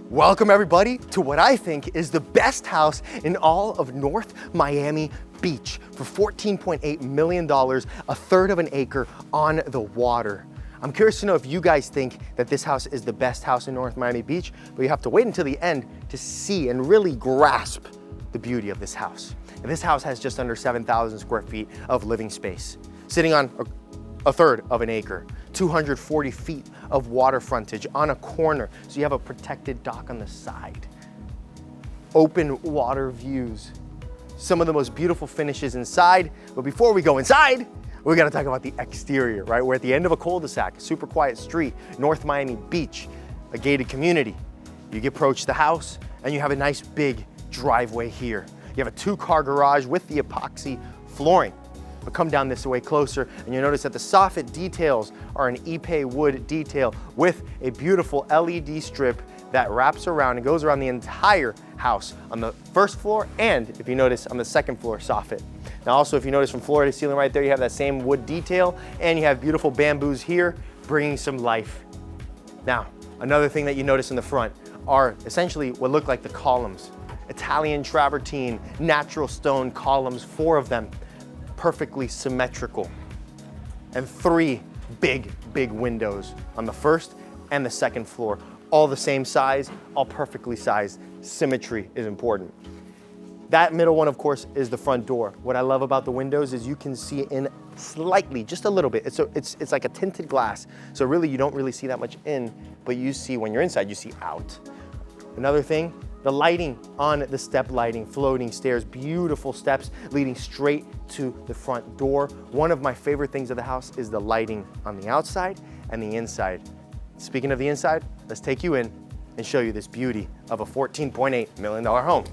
Welcome everybody to what I think is the best house in all of North Miami Beach for $14.8 million, a third of an acre on the water. I'm curious to know if you guys think that this house is the best house in North Miami Beach, but you have to wait until the end to see and really grasp the beauty of this house. And this house has just under 7,000 square feet of living space, sitting on a third of an acre, 240 feet of water frontage on a corner, so you have a protected dock on the side, open water views, some of the most beautiful finishes inside. But before we go inside, we gotta talk about the exterior, right? We're at the end of a cul-de-sac, super quiet street, North Miami Beach, a gated community. You approach the house and you have a nice big driveway here. You have a 2-car garage with the epoxy flooring. But come down this way closer and you'll notice that the soffit details are an Ipe wood detail with a beautiful LED strip that wraps around and goes around the entire house on the first floor, and if you notice on the second floor soffit. Now also, if you notice from floor to ceiling right there, you have that same wood detail and you have beautiful bamboos here bringing some life. Now, another thing that you notice in the front are essentially what look like the columns. Italian travertine, natural stone columns, 4 of them, perfectly symmetrical, and 3 big windows on the first and the second floor, all the same size, all perfectly sized. Symmetry is important. That middle one, of course, is the front door. What I love about the windows is you can see in slightly, just a little bit. It's like a tinted glass, so really you don't really see that much in, but you see when you're inside, you see out. Another thing, the lighting on the step lighting, floating stairs, beautiful steps leading straight to the front door. One of my favorite things of the house is the lighting on the outside and the inside. Speaking of the inside, let's take you in and show you this beauty of a $14.8 million home.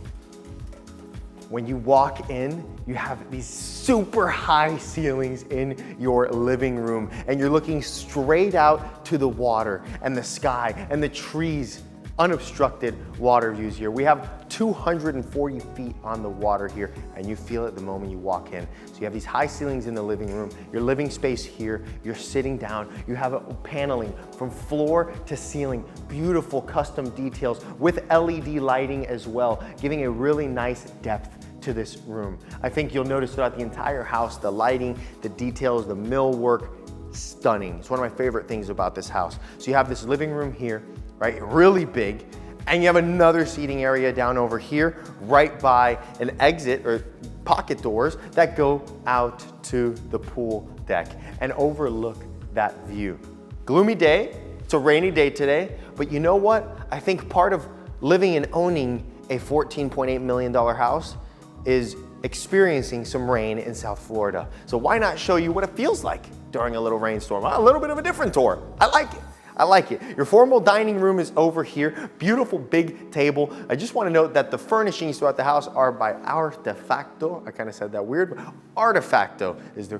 When you walk in, you have these super high ceilings in your living room, and you're looking straight out to the water and the sky and the trees. Unobstructed water views here. We have 240 feet on the water here, and you feel it the moment you walk in. So you have these high ceilings in the living room, your living space here, you're sitting down, you have a paneling from floor to ceiling, beautiful custom details with LED lighting as well, giving a really nice depth to this room. I think you'll notice throughout the entire house, the lighting, the details, the millwork, stunning. It's one of my favorite things about this house. So you have this living room here, right? Really big. And you have another seating area down over here, right by an exit or pocket doors that go out to the pool deck and overlook that view. Gloomy day, it's a rainy day today, but you know what? I think part of living and owning a $14.8 million house is experiencing some rain in South Florida. So why not show you what it feels like during a little rainstorm? A little bit of a different tour. I like it. I like it. Your formal dining room is over here. Beautiful big table. I just want to note that the furnishings throughout the house are by Artefacto. I kind of said that weird, but Artefacto is the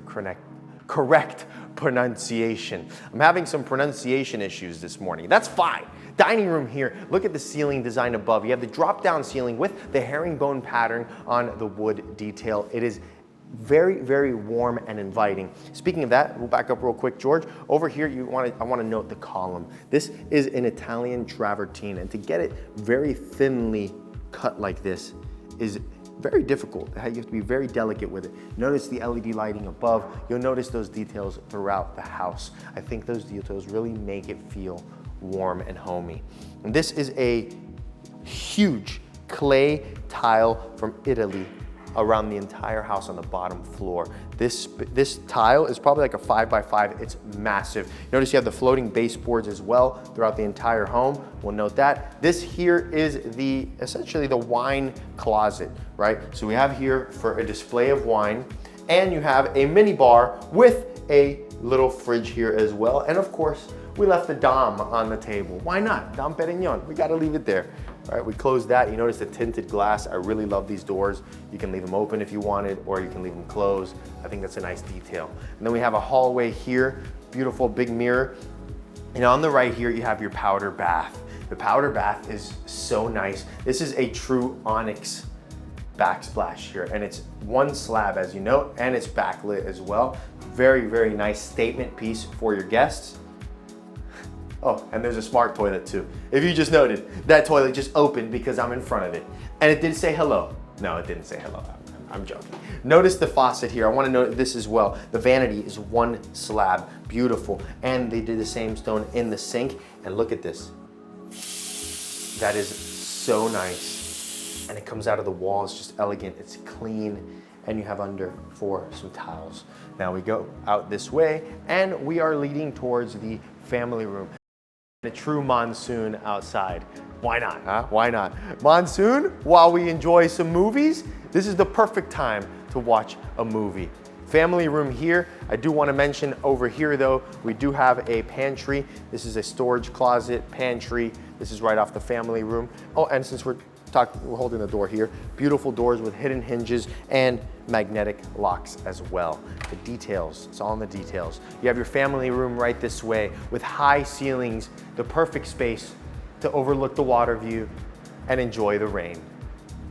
correct pronunciation. I'm having some pronunciation issues this morning. That's fine. Dining room here. Look at the ceiling design above. You have the drop-down ceiling with the herringbone pattern on the wood detail. It is very warm and inviting. Speaking of that, we'll back up real quick, George. Over here, I want to note the column. This is an Italian travertine, and to get it very thinly cut like this is very difficult. You have to be very delicate with it. Notice the LED lighting above. You'll notice those details throughout the house. I think those details really make it feel warm and homey. And this is a huge clay tile from Italy around the entire house on the bottom floor. This tile is probably like a 5x5. It's massive. Notice you have the floating baseboards as well throughout the entire home. We'll note that. This here is essentially the wine closet, right? So we have here for a display of wine, and you have a mini bar with a little fridge here as well. And of course, we left the Dom on the table. Why not? Dom Perignon, we gotta leave it there. All right, we closed that. You notice the tinted glass. I really love these doors. You can leave them open if you wanted, or you can leave them closed. I think that's a nice detail. And then we have a hallway here, beautiful big mirror. And on the right here, you have your powder bath. The powder bath is so nice. This is a true onyx backsplash here, and it's one slab, as you know, and it's backlit as well. Very nice statement piece for your guests. Oh, and there's a smart toilet too. If you just noted, that toilet just opened because I'm in front of it. And it did say hello. No, it didn't say hello. I'm joking. Notice the faucet here. I want to note this as well. The vanity is one slab, beautiful. And they did the same stone in the sink. And look at this. That is so nice. And it comes out of the wall. It's just elegant. It's clean. And you have under for some towels. Now we go out this way and we are leading towards the family room. A true monsoon outside. Why not, huh? Why not? Monsoon, while we enjoy some movies, this is the perfect time to watch a movie. Family room here. I do want to mention over here though, we do have a pantry. This is a storage closet, pantry. This is right off the family room. Oh, and since we're holding the door here, beautiful doors with hidden hinges and magnetic locks as well. The details, it's all in the details. You have your family room right this way with high ceilings, the perfect space to overlook the water view and enjoy the rain.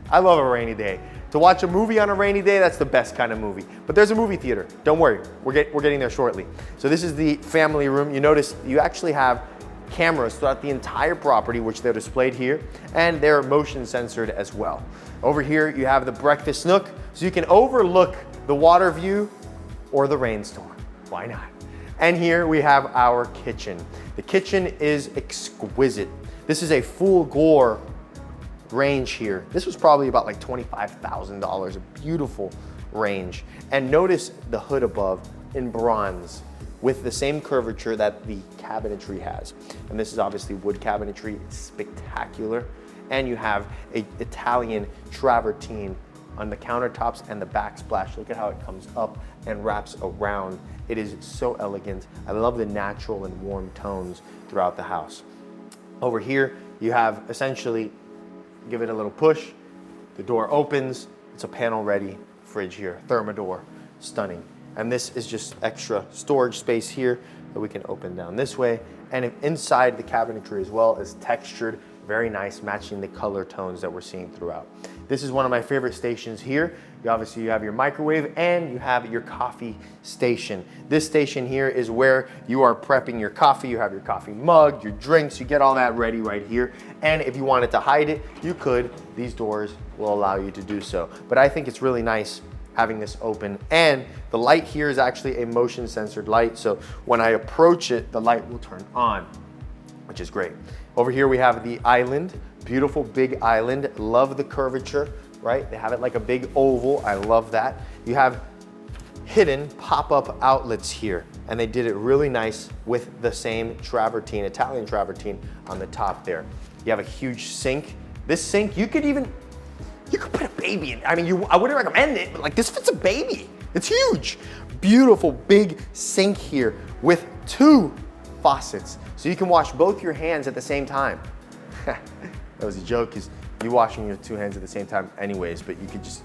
I love a rainy day. To watch a movie on a rainy day, that's the best kind of movie. But there's a movie theater. Don't worry, we're getting there shortly. So this is the family room. You notice you actually have cameras throughout the entire property, which they're displayed here, and they're motion censored as well. Over here, you have the breakfast nook, so you can overlook the water view or the rainstorm. Why not? And here we have our kitchen. The kitchen is exquisite. This is a full gore range here. This was probably about like $25,000, a beautiful range. And notice the hood above in bronze with the same curvature that the cabinetry has. And this is obviously wood cabinetry, it's spectacular. And you have an Italian travertine on the countertops and the backsplash. Look at how it comes up and wraps around. It is so elegant. I love the natural and warm tones throughout the house. Over here, you have essentially, give it a little push, the door opens, it's a panel ready fridge here, Thermador, stunning. And this is just extra storage space here that we can open down this way. And inside the cabinetry as well is textured, very nice, matching the color tones that we're seeing throughout. This is one of my favorite stations here. Obviously you have your microwave and you have your coffee station. This station here is where you are prepping your coffee. You have your coffee mug, your drinks, you get all that ready right here. And if you wanted to hide it, you could. These doors will allow you to do so. But I think it's really nice having this open, and the light here is actually a motion censored light, so when I approach it, the light will turn on, which is great. Over here we have the island, beautiful big island, love the curvature, right? They have it like a big oval, I love that. You have hidden pop-up outlets here, and they did it really nice with the same travertine, Italian travertine on the top there. You have a huge sink. This sink, you could put a baby in. I mean, I wouldn't recommend it, but like this fits a baby. It's huge. Beautiful big sink here with 2 faucets. So you can wash both your hands at the same time. That was a joke, because you're washing your 2 hands at the same time anyways, but you could just,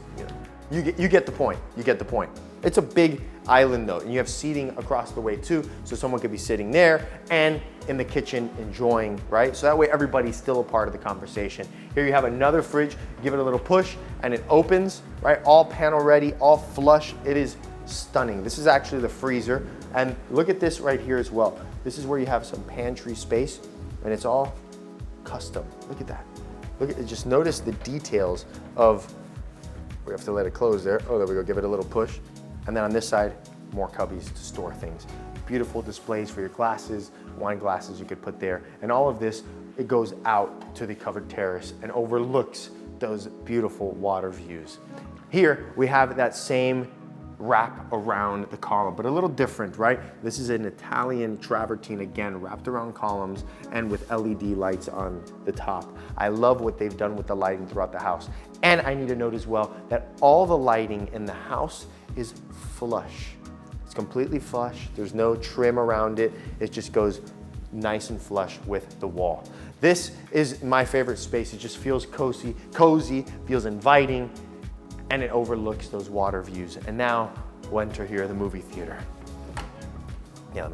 you get the point. You get the point. It's a big island though, and you have seating across the way too, so someone could be sitting there and in the kitchen enjoying, right? So that way everybody's still a part of the conversation. Here you have another fridge, give it a little push and it opens, right? All panel ready, all flush. It is stunning. This is actually the freezer, and look at this right here as well. This is where you have some pantry space, and it's all custom. Look at that. Look at it, just notice the details of, we have to let it close there. Oh, there we go, give it a little push. And then on this side, more cubbies to store things. Beautiful displays for your glasses, wine glasses you could put there. And all of this, it goes out to the covered terrace and overlooks those beautiful water views. Here, we have that same wrap around the column, but a little different, right? This is an Italian travertine, again, wrapped around columns and with LED lights on the top. I love what they've done with the lighting throughout the house. And I need to note as well that all the lighting in the house is flush. It's completely flush. There's no trim around it. It just goes nice and flush with the wall. This is my favorite space. It just feels cozy, feels inviting, and it overlooks those water views. And now we'll enter here, the movie theater. Yeah,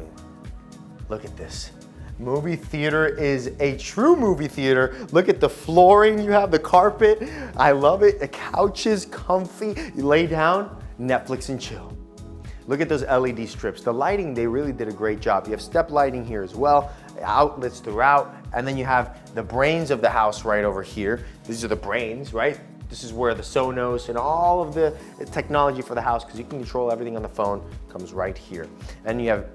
look at this. Movie theater is a true movie theater. Look at the flooring, you have the carpet. I love it. The couch is comfy. You lay down, Netflix and chill. Look at those LED strips. The lighting, they really did a great job. You have step lighting here as well, outlets throughout, and then you have the brains of the house right over here. These are the brains, right? This is where the Sonos and all of the technology for the house, because you can control everything on the phone, comes right here. And you have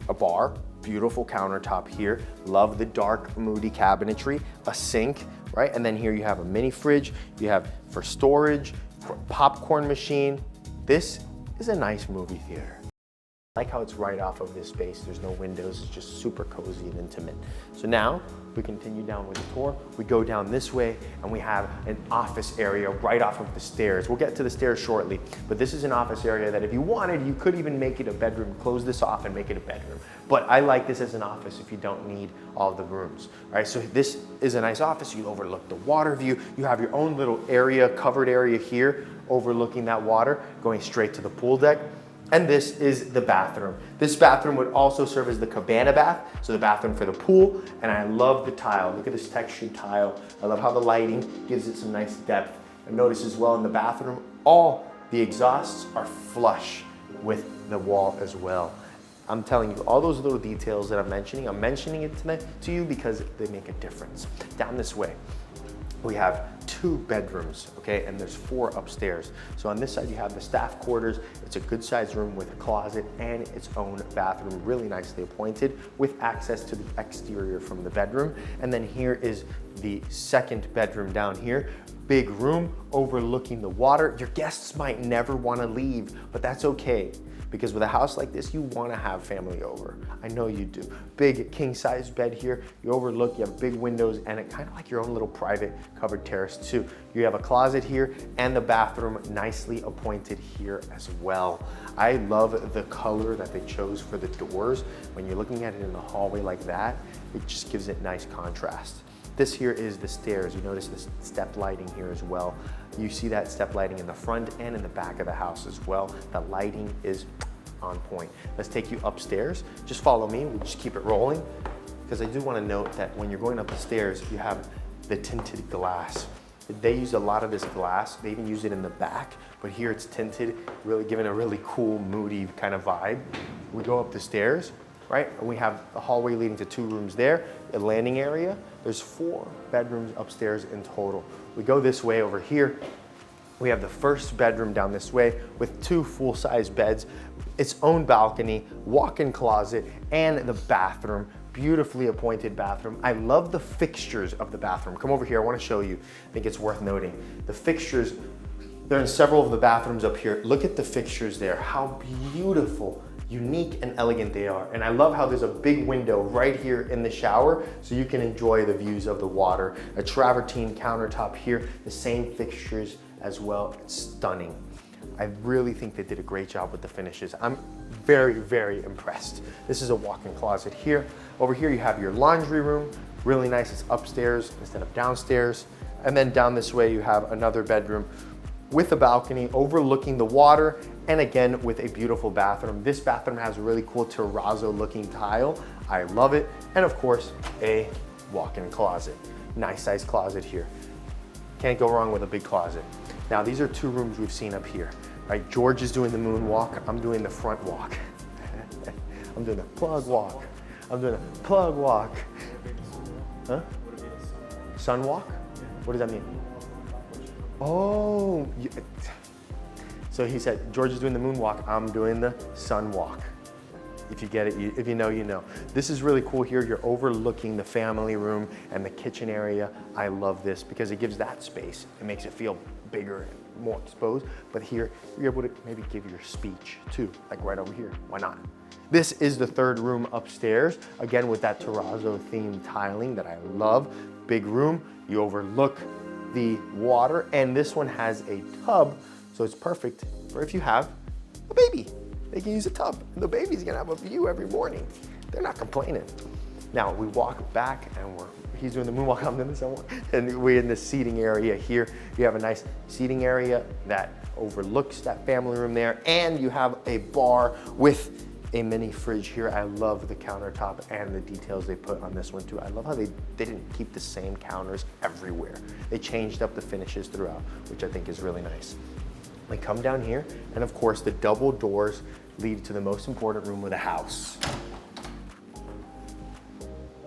a bar, beautiful countertop here. Love the dark, moody cabinetry, a sink, right? And then here you have a mini fridge. You have for storage, for popcorn machine. This is a nice movie theater. I like how it's right off of this space. There's no windows, it's just super cozy and intimate. So now we continue down with the tour. We go down this way and we have an office area right off of the stairs. We'll get to the stairs shortly, but this is an office area that if you wanted, you could even make it a bedroom, close this off and make it a bedroom. But I like this as an office if you don't need all the rooms. All right, so this is a nice office. You overlook the water view. You have your own little area, covered area here, overlooking that water, going straight to the pool deck. And this is the bathroom. This bathroom would also serve as the cabana bath, so the bathroom for the pool. And I love the tile. Look at this textured tile. I love how the lighting gives it some nice depth. And notice as well in the bathroom, all the exhausts are flush with the wall as well. I'm telling you, all those little details that I'm mentioning it to you because they make a difference. Down this way, we have 2 bedrooms, okay, and there's 4 upstairs. So on this side, you have the staff quarters. It's a good sized room with a closet and its own bathroom, really nicely appointed with access to the exterior from the bedroom. And then here is the 2nd bedroom down here. Big room overlooking the water. Your guests might never want to leave, but that's okay. Because with a house like this, you want to have family over. I know you do. Big king size bed here. You overlook, you have big windows and it kind of like your own little private covered terrace too. You have a closet here and the bathroom nicely appointed here as well. I love the color that they chose for the doors. When you're looking at it in the hallway like that, it just gives it nice contrast. This here is the stairs. You notice the step lighting here as well. You see that step lighting in the front and in the back of the house as well. The lighting is on point. Let's take you upstairs. Just follow me, we'll just keep it rolling. Because I do want to note that when you're going up the stairs, you have the tinted glass. They use a lot of this glass. They even use it in the back, but here it's tinted, really giving a really cool, moody kind of vibe. We go up the stairs, right? And we have a hallway leading to 2 rooms there, a landing area. There's 4 bedrooms upstairs in total. We go this way over here. We have the 1st bedroom down this way with 2 full-size beds, its own balcony, walk-in closet, and the bathroom. Beautifully appointed bathroom. I love the fixtures of the bathroom. Come over here, I want to show you. I think it's worth noting. The fixtures, they're in several of the bathrooms up here. Look at the fixtures there, how beautiful, unique and elegant they are. And I love how there's a big window right here in the shower so you can enjoy the views of the water. A travertine countertop here, the same fixtures as well. It's stunning. I really think they did a great job with the finishes. I'm very, very impressed. This is a walk-in closet here. Over here you have your laundry room, really nice. It's upstairs instead of downstairs. And then down this way you have another bedroom with a balcony overlooking the water, and again with a beautiful bathroom. This bathroom has a really cool terrazzo looking tile. I love it. And of course, a walk-in closet. Nice size closet here. Can't go wrong with a big closet. Now these are 2 rooms we've seen up here. Right, George is doing the moonwalk. I'm doing the front walk. I'm doing the plug walk. I'm doing a plug walk. Huh? Sun walk? What does that mean? Oh, so he said, George is doing the moonwalk, I'm doing the sun walk. If you get it, if you know, you know. This is really cool here. You're overlooking the family room and the kitchen area. I love this because it gives that space. It makes it feel bigger and more exposed. But here, you're able to maybe give your speech too, like right over here. Why not? This is the 3rd room upstairs, again with that terrazzo themed tiling that I love. Big room, you overlook the water, and this one has a tub, so it's perfect for if you have a baby. They can use a tub, and the baby's gonna have a view every morning. They're not complaining. Now we walk back, and he's doing the moonwalk, I'm doing the sunwalk, and we're in the seating area here. You have a nice seating area that overlooks that family room there, and you have a bar with a mini fridge here. I love the countertop and the details they put on this one too. I love how they didn't keep the same counters everywhere. They changed up the finishes throughout, which I think is really nice. We come down here, and of course the double doors lead to the most important room of the house.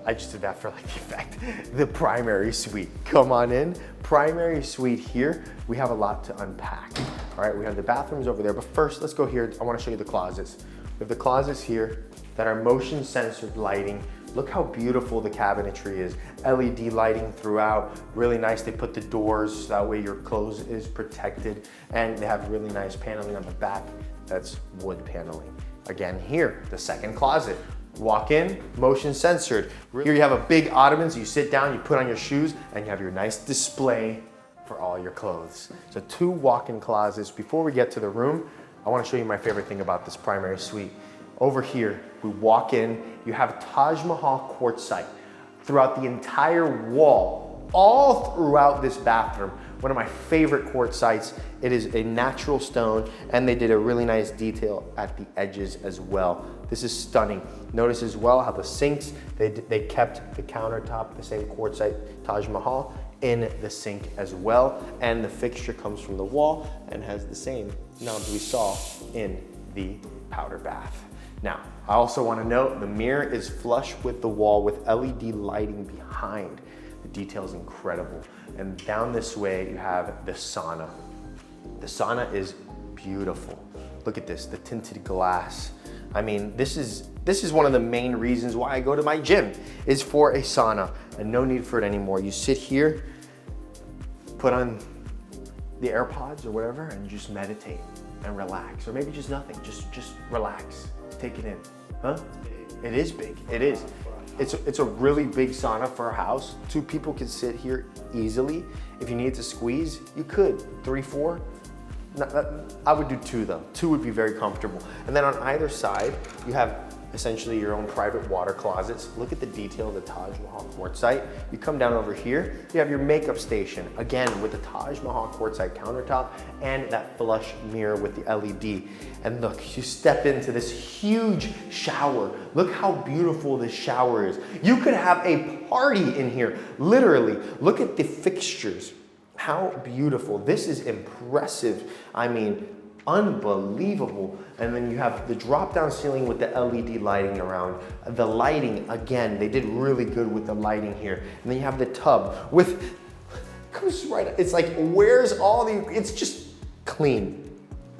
I just did that for like the effect. The primary suite. Come on in. Primary suite here. We have a lot to unpack. All right, we have the bathrooms over there, but first let's go here. I want to show you the closets. We have the closets here that are motion censored lighting. Look how beautiful the cabinetry is. LED lighting throughout, really nice. They put the doors so that way your clothes is protected, and they have really nice paneling on the back. That's wood paneling. Again here, the second closet. Walk in, motion censored. Here you have a big ottoman, so you sit down, you put on your shoes, and you have your nice display for all your clothes. So 2 walk-in closets. Before we get to the room, I want to show you my favorite thing about this primary suite. Over here, we walk in, you have Taj Mahal quartzite throughout the entire wall, all throughout this bathroom. One of my favorite quartzites. It is a natural stone, and they did a really nice detail at the edges as well. This is stunning. Notice as well how the sinks, they kept the countertop, the same quartzite Taj Mahal in the sink as well. And the fixture comes from the wall and has the same knobs we saw in the powder bath. Now, I also want to note the mirror is flush with the wall with LED lighting behind. The detail is incredible. And down this way, you have the sauna. The sauna is beautiful. Look at this, the tinted glass. I mean, this is one of the main reasons why I go to my gym, is for a sauna, and no need for it anymore. You sit here, put on the AirPods or whatever, and just meditate and relax, or maybe just nothing, just relax, take it in, huh? It is big, it is. It's a really big sauna for a house. 2 people can sit here easily. If you need to squeeze, you could, 3, 4. I would do 2 though. 2 would be very comfortable. And then on either side, you have essentially your own private water closets. Look at the detail of the Taj Mahal quartzite. You come down over here, you have your makeup station, again with the Taj Mahal quartzite countertop and that flush mirror with the LED. And look, you step into this huge shower. Look how beautiful this shower is. You could have a party in here, literally. Look at the fixtures. How beautiful. This is impressive. I mean, unbelievable. And then you have the drop down ceiling with the LED lighting around. The lighting, again, they did really good with the lighting here. And then you have the tub with, comes right, it's like, where's all the, it's just clean.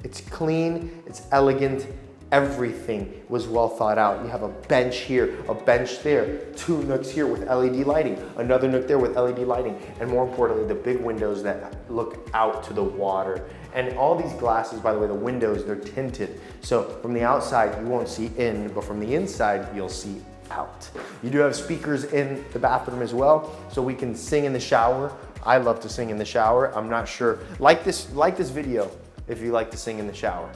It's clean, it's elegant. Everything was well thought out. You have a bench here, a bench there, 2 nooks here with LED lighting, another nook there with LED lighting, and more importantly, the big windows that look out to the water. And all these glasses, by the way, the windows, they're tinted. So from the outside, you won't see in, but from the inside, you'll see out. You do have speakers in the bathroom as well, so we can sing in the shower. I love to sing in the shower. I'm not sure, like this video if you like to sing in the shower.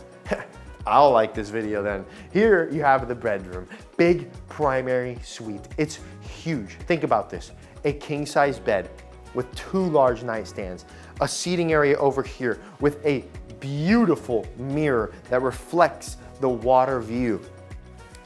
I'll like this video then. Here you have the bedroom, big primary suite. It's huge. Think about this, a king size bed with 2 large nightstands, a seating area over here with a beautiful mirror that reflects the water view.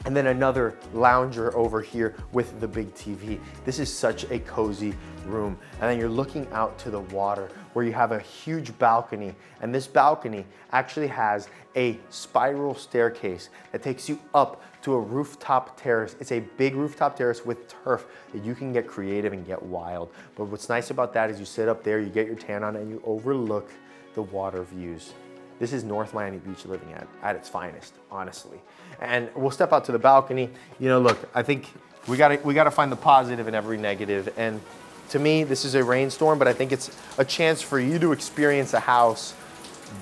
And then another lounger over here with the big TV. This is such a cozy room. And then you're looking out to the water where you have a huge balcony. And this balcony actually has a spiral staircase that takes you up to a rooftop terrace. It's a big rooftop terrace with turf that you can get creative and get wild. But what's nice about that is you sit up there, you get your tan on, and you overlook the water views. This is North Miami Beach living at its finest, honestly. And we'll step out to the balcony. You know, look, I think we gotta find the positive in every negative. And to me, this is a rainstorm, but I think it's a chance for you to experience a house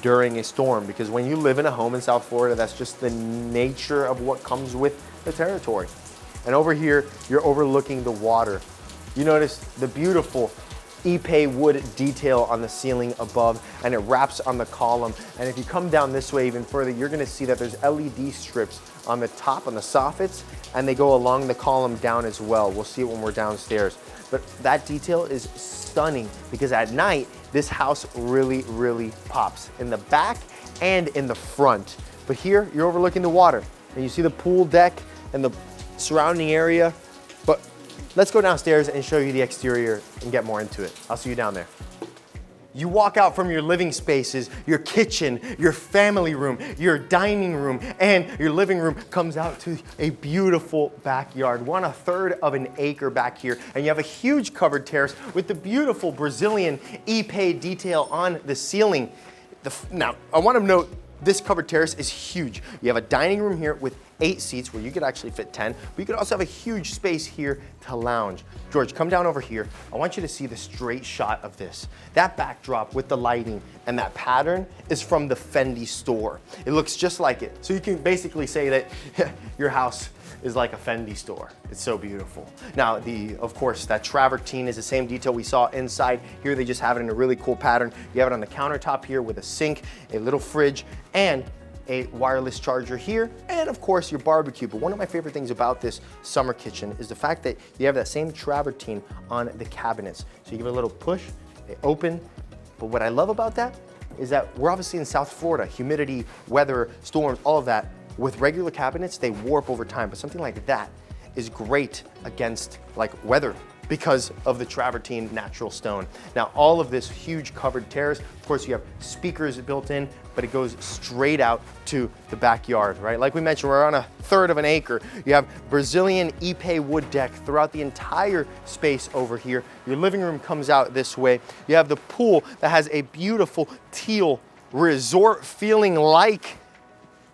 during a storm, because when you live in a home in South Florida, that's just the nature of what comes with the territory. And over here, you're overlooking the water. You notice the beautiful Ipe wood detail on the ceiling above, and it wraps on the column. And if you come down this way even further, you're gonna see that there's LED strips on the top, on the soffits, and they go along the column down as well. We'll see it when we're downstairs. But that detail is stunning, because at night, this house really, really pops in the back and in the front. But here, you're overlooking the water, and you see the pool deck and the surrounding area. But let's go downstairs and show you the exterior and get more into it. I'll see you down there. You walk out from your living spaces, your kitchen, your family room, your dining room, and your living room comes out to a beautiful backyard. 1/3 of an acre back here, and you have a huge covered terrace with the beautiful Brazilian Ipe detail on the ceiling. Now, I want to note this covered terrace is huge. You have a dining room here with 8 seats where you could actually fit 10, but you could also have a huge space here to lounge. George, come down over here. I want you to see the straight shot of this. That backdrop with the lighting and that pattern is from the Fendi store. It looks just like it. So you can basically say that your house is like a Fendi store. It's so beautiful. Now, of course, that travertine is the same detail we saw inside. Here they just have it in a really cool pattern. You have it on the countertop here with a sink, a little fridge, and a wireless charger here, and of course your barbecue. But one of my favorite things about this summer kitchen is the fact that you have that same travertine on the cabinets. So you give it a little push, they open. But what I love about that is that we're obviously in South Florida, humidity, weather, storms, all of that. With regular cabinets, they warp over time, but something like that is great against like weather because of the travertine natural stone. Now, all of this huge covered terrace, of course you have speakers built in, but it goes straight out to the backyard, right? Like we mentioned, we're on 1/3 of an acre. You have Brazilian Ipe wood deck throughout the entire space over here. Your living room comes out this way. You have the pool that has a beautiful teal resort feeling like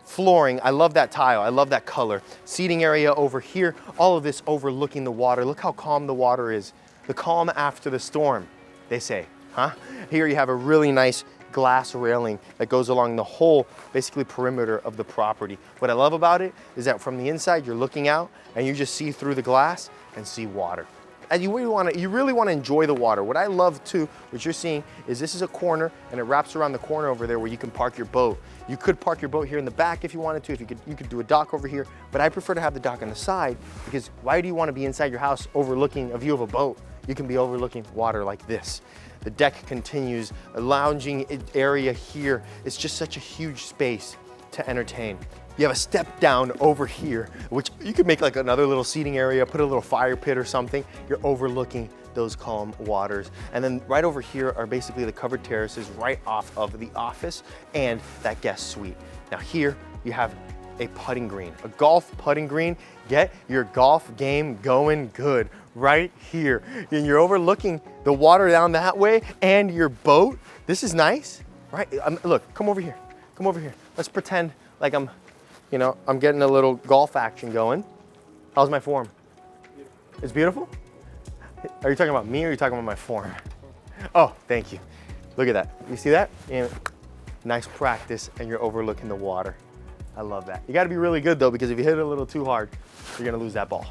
flooring. I love that tile. I love that color. Seating area over here. All of this overlooking the water. Look how calm the water is. The calm after the storm, they say, huh? Here you have a really nice glass railing that goes along the whole, basically, perimeter of the property. What I love about it is that from the inside, you're looking out and you just see through the glass and see water. And you really want to enjoy the water. What I love too, what you're seeing is this is a corner and it wraps around the corner over there where you can park your boat. You could park your boat here in the back if you wanted to. If you could do a dock over here, but I prefer to have the dock on the side because why do you want to be inside your house overlooking a view of a boat? You can be overlooking water like this. The deck continues, a lounging area here. It's just such a huge space to entertain. You have a step down over here, which you could make like another little seating area, put a little fire pit or something. You're overlooking those calm waters. And then right over here are basically the covered terraces right off of the office and that guest suite. Now here you have a putting green, a golf putting green. Get your golf game going good right here. And you're overlooking the water down that way and your boat. This is nice, right? Look, come over here. Come over here. Let's pretend like I'm getting a little golf action going. How's my form? It's beautiful? Are you talking about me or are you talking about my form? Oh, thank you. Look at that. You see that? And nice practice and you're overlooking the water. I love that. You gotta be really good though, because if you hit it a little too hard, you're gonna lose that ball.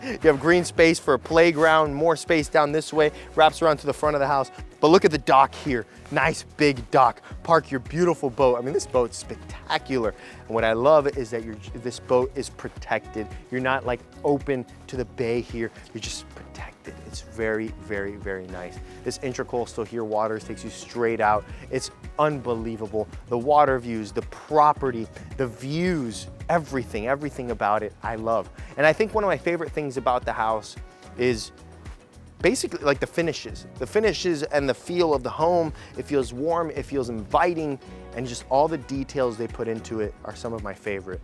You have green space for a playground, more space down this way, wraps around to the front of the house. But look at the dock here. Nice big dock. Park your beautiful boat. I mean, this boat's spectacular. And what I love is that this boat is protected. You're not like open to the bay here. You're just protected. It's very, very, very nice. This intracoastal here waters takes you straight out. It's unbelievable. The water views, the property, the views, everything about it, I love. And I think one of my favorite things about the house is basically like the finishes and the feel of the home. It feels warm, it feels inviting, and just all the details they put into it are some of my favorite.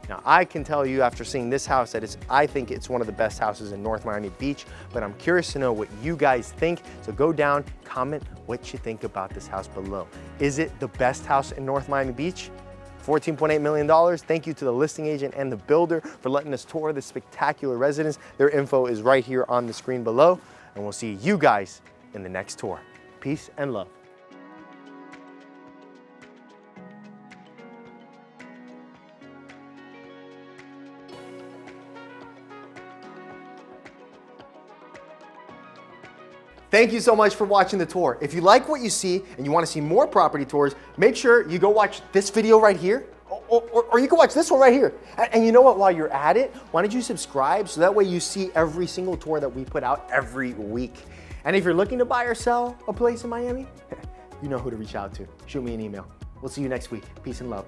Now, I can tell you after seeing this house that I think it's one of the best houses in North Miami Beach, but I'm curious to know what you guys think. So go down, comment what you think about this house below. Is it the best house in North Miami Beach? $14.8 million. Thank you to the listing agent and the builder for letting us tour this spectacular residence. Their info is right here on the screen below, and we'll see you guys in the next tour. Peace and love. Thank you so much for watching the tour. If you like what you see and you want to see more property tours, make sure you go watch this video right here, or you can watch this one right here. And you know what, while you're at it, why don't you subscribe so that way you see every single tour that we put out every week. And if you're looking to buy or sell a place in Miami, you know who to reach out to. Shoot me an email. We'll see you next week. Peace and love.